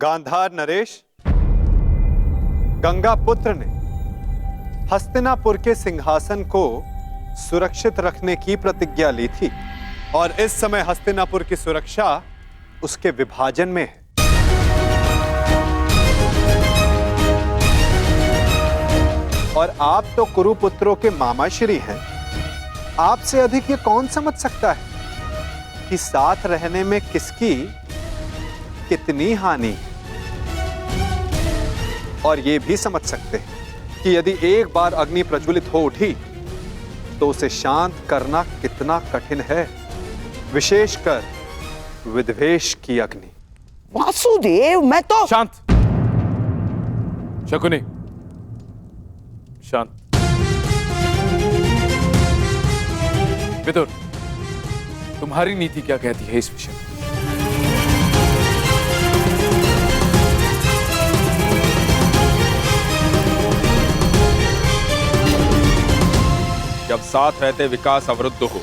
गांधार नरेश, गंगा पुत्र ने हस्तिनापुर के सिंहासन को सुरक्षित रखने की प्रतिज्ञा ली थी और इस समय हस्तिनापुर की सुरक्षा उसके विभाजन में है। और आप तो कुरुपुत्रों के मामाश्री हैं। आपसे अधिक ये कौन समझ सकता है कि साथ रहने में किसकी कितनी हानि। और ये भी समझ सकते हैं कि यदि एक बार अग्नि प्रज्वलित हो उठी तो उसे शांत करना कितना कठिन है, विशेषकर विद्वेष की अग्नि। वासुदेव, मैं तो शांत। शकुनी, शांत। विदुर, तुम्हारी नीति क्या कहती है इस विषय में? जब साथ रहते विकास अवरुद्ध हो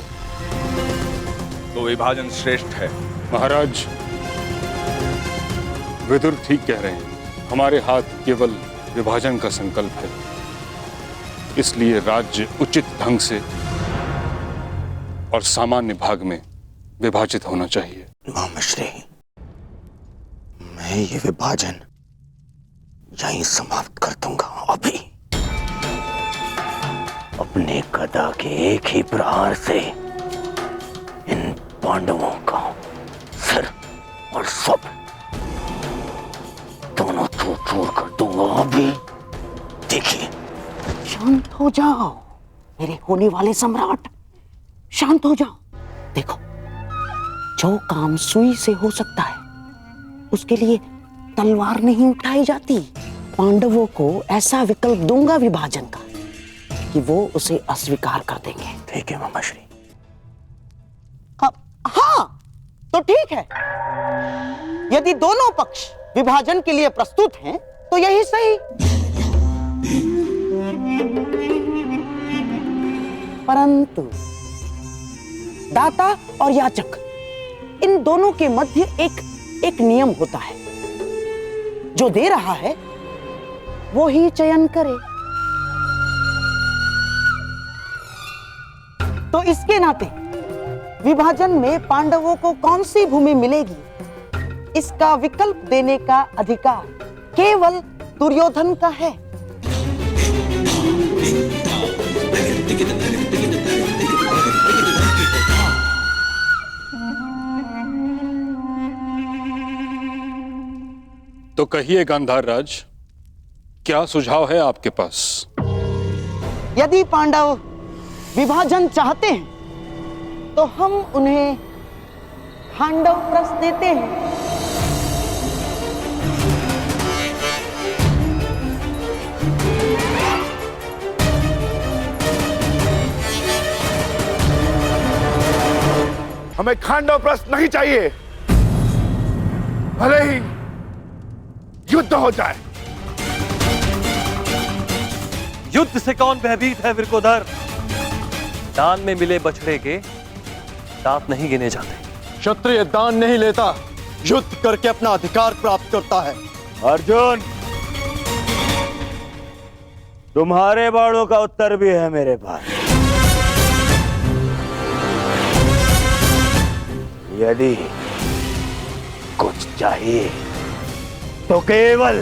तो विभाजन श्रेष्ठ है। महाराज, विदुर ठीक कह रहे हैं। हमारे हाथ केवल विभाजन का संकल्प है, इसलिए राज्य उचित ढंग से और सामान्य भाग में विभाजित होना चाहिए। मामाश्री, मैं ये विभाजन यहीं समाप्त कर दूंगा। अभी अपने गदा के एक ही प्रहार से इन पांडवों का सिर और सब दोनों चूर चूर कर दूंगा। अभी देखिए। शांत हो जाओ मेरे होने वाले सम्राट, शांत हो जाओ। देखो, जो काम सुई से हो सकता है उसके लिए तलवार नहीं उठाई जाती। पांडवों को ऐसा विकल्प दूंगा विभाजन का कि वो उसे अस्वीकार कर देंगे। ठीक है मामाश्री। हाँ, तो ठीक है। यदि दोनों पक्ष विभाजन के लिए प्रस्तुत हैं तो यही सही। परंतु दाता और याचक, इन दोनों के मध्य एक नियम होता है। जो दे रहा है वो ही चयन करे। तो इसके नाते विभाजन में पांडवों को कौन सी भूमि मिलेगी, इसका विकल्प देने का अधिकार केवल दुर्योधन का है। तो कहिए गांधार राज, क्या सुझाव है आपके पास? यदि पांडव विभाजन चाहते हैं तो हम उन्हें खांडव प्रस्थ देते हैं। हमें खांडव प्रस्थ नहीं चाहिए, भले ही युद्ध हो जाए। युद्ध से कौन भयभीत है विरकोधर? दान में मिले बछड़े के दांत नहीं गिने जाते। क्षत्रिय दान नहीं लेता, युद्ध करके अपना अधिकार प्राप्त करता है। अर्जुन, तुम्हारे बाणों का उत्तर भी है मेरे पास। यदि कुछ चाहिए तो केवल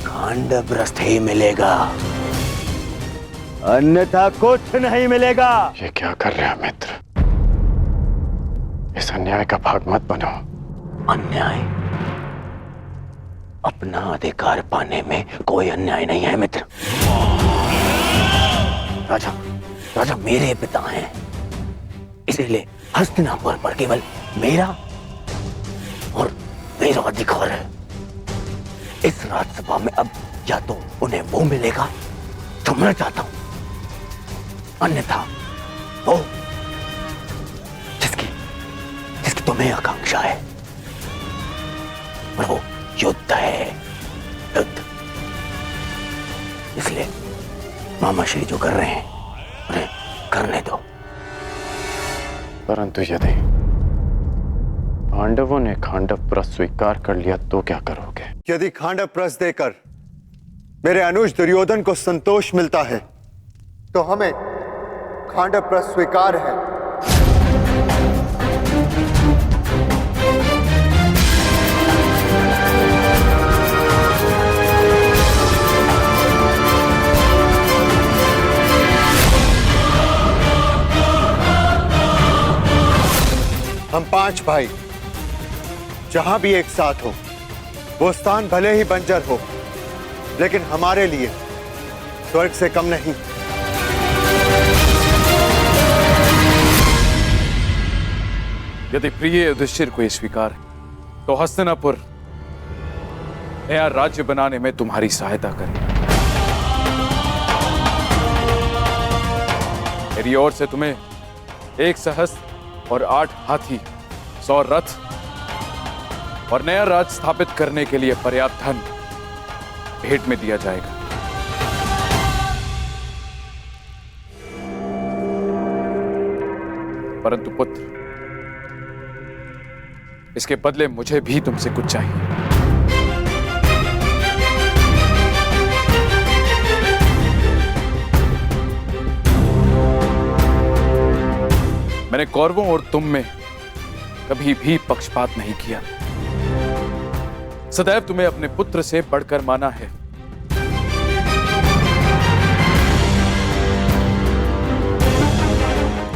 खांडवप्रस्थ ही मिलेगा, अन्यथा कुछ नहीं मिलेगा। ये क्या कर रहे हो मित्र? इस अन्याय का भाग मत बनो। अन्याय? अपना अधिकार पाने में कोई अन्याय नहीं है मित्र। राजा मेरे पिता हैं, इसीलिए हस्तिनापुर पर केवल मेरा और मेरा अधिकार है। इस राज्यसभा में अब या तो उन्हें वो मिलेगा जो मैं चाहता हूं, अन्यथा वो जिसकी तुम्हें आकांक्षा है, और वो युद्ध है, युद्ध। इसलिए मामाश्री जो कर रहे हैं उन्हें करने दो। परंतु यदि पांडवों ने खांडवप्रस्थ स्वीकार कर लिया तो क्या करोगे? यदि खांडवप्रस्थ देकर मेरे अनुज दुर्योधन को संतोष मिलता है तो हमें खांडवप्रस्थ स्वीकार है। हम 5 भाई जहां भी एक साथ हो, वो स्थान भले ही बंजर हो, लेकिन हमारे लिए स्वर्ग से कम नहीं। यदि प्रिय युधिष्ठिर को ये स्वीकार है तो हस्तिनापुर नया राज्य बनाने में तुम्हारी सहायता करें। मेरी ओर से तुम्हें 1 सहस्त्र और 8 हाथी, 100 रथ और नया राज स्थापित करने के लिए पर्याप्त धन भेंट में दिया जाएगा। परंतु पुत्र, इसके बदले मुझे भी तुमसे कुछ चाहिए। मैंने कौरवों और तुम में कभी भी पक्षपात नहीं किया। सदैव तुम्हें अपने पुत्र से बढ़कर माना है।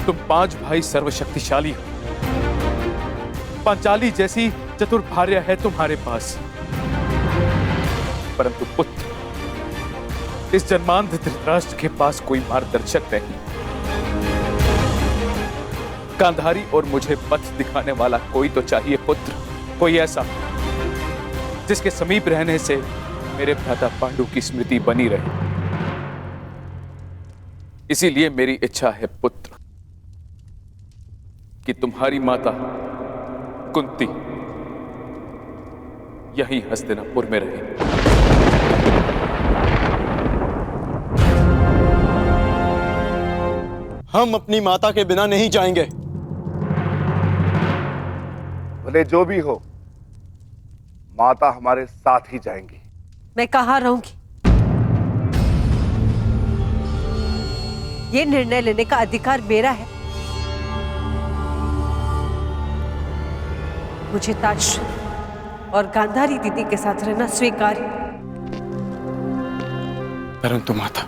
तुम 5 भाई सर्वशक्तिशाली हो। पांचाली जैसी चतुर भार्या है तुम्हारे पास, परंतु पुत्र, इस जन्मांध धृतराष्ट्र के पास कोई मार्गदर्शक नहीं। गांधारी और मुझे पथ दिखाने वाला कोई तो चाहिए पुत्र, कोई ऐसा जिसके समीप रहने से मेरे भ्राता पांडु की स्मृति बनी रहे। इसीलिए मेरी इच्छा है पुत्र कि तुम्हारी माता कुंती यहीं हस्तिनापुर में रहे। हम अपनी माता के बिना नहीं जाएंगे। भले जो भी हो, माता हमारे साथ ही जाएंगी। मैं कहाँ रहूंगी? ये निर्णय लेने का अधिकार मेरा है। मुझे ताज और गांधारी दीदी के साथ रहना स्वीकार है। परंतु माता,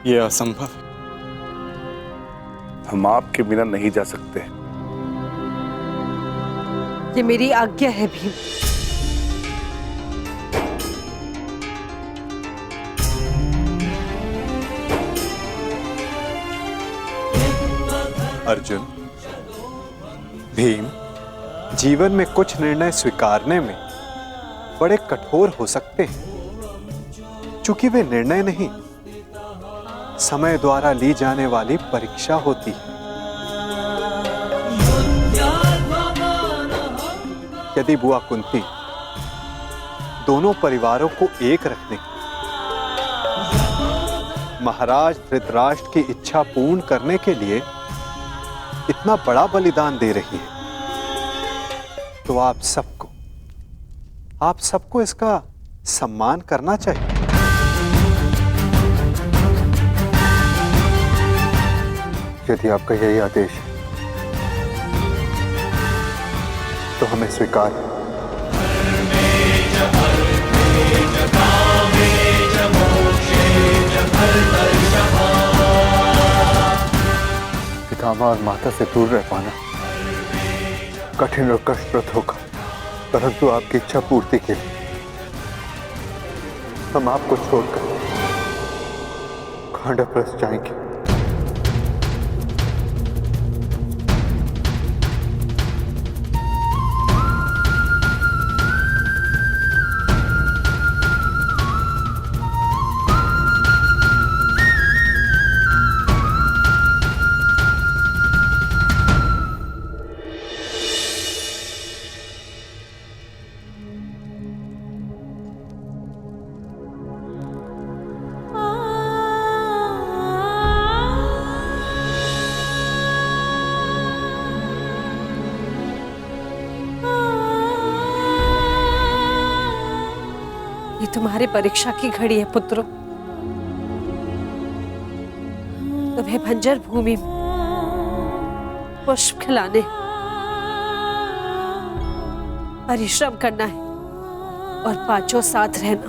यह असंभव है। हम आपके बिना नहीं जा सकते। ये मेरी आज्ञा है भीम। अर्जुन, भीम, जीवन में कुछ निर्णय स्वीकारने में बड़े कठोर हो सकते हैं, चूंकि वे निर्णय नहीं, समय द्वारा ली जाने वाली परीक्षा होती है। यदि बुआ कुंती दोनों परिवारों को एक रखने, महाराज धृतराष्ट्र की इच्छा पूर्ण करने के लिए इतना बड़ा बलिदान दे रही है, तो आप सबको इसका सम्मान करना चाहिए। यदि आपका यही आदेश है तो हमें स्वीकार है। पितामह और माता से दूर रह पाना कठिन और कष्टप्रद होगा, परंतु आपकी इच्छा पूर्ति के लिए हम आपको छोड़कर खांडवप्रस्थ जाएंगे। अभी तुम्हारी परीक्षा की घड़ी है पुत्रों। तुम्हें बंजर भूमि में पुष्प खिलाने, परिश्रम करना है और पांचों साथ रहना।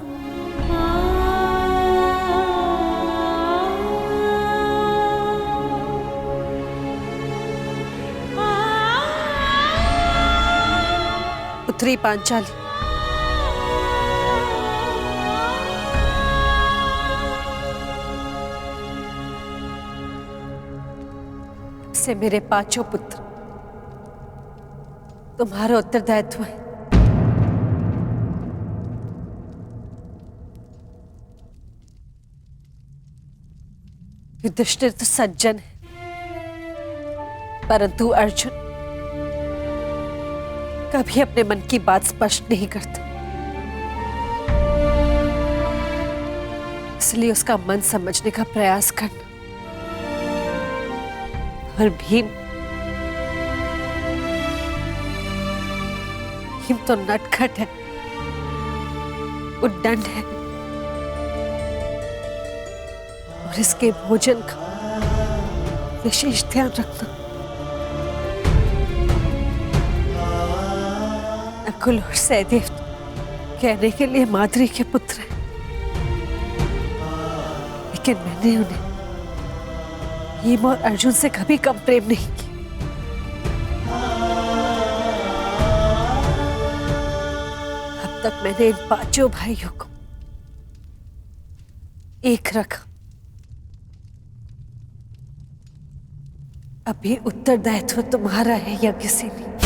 पुत्री पांचाली, से मेरे पांचों पुत्र तुम्हारा उत्तरदायित्व है। युधिष्ठिर तो सज्जन है, परंतु अर्जुन कभी अपने मन की बात स्पष्ट नहीं करता, इसलिए उसका मन समझने का प्रयास करना। और भीम तो नटखट है, उद्दंड है और इसके भोजन का विशेष ध्यान रखना। नकुल और सहदेव कहने के लिए माद्री के पुत्र हैं, लेकिन मैंने उन्हें भीम और अर्जुन से कभी कम प्रेम नहीं किया। अब तक मैंने इन पांचों भाइयों को एक रखा, अभी उत्तरदायित्व तुम्हारा है या किसी ने।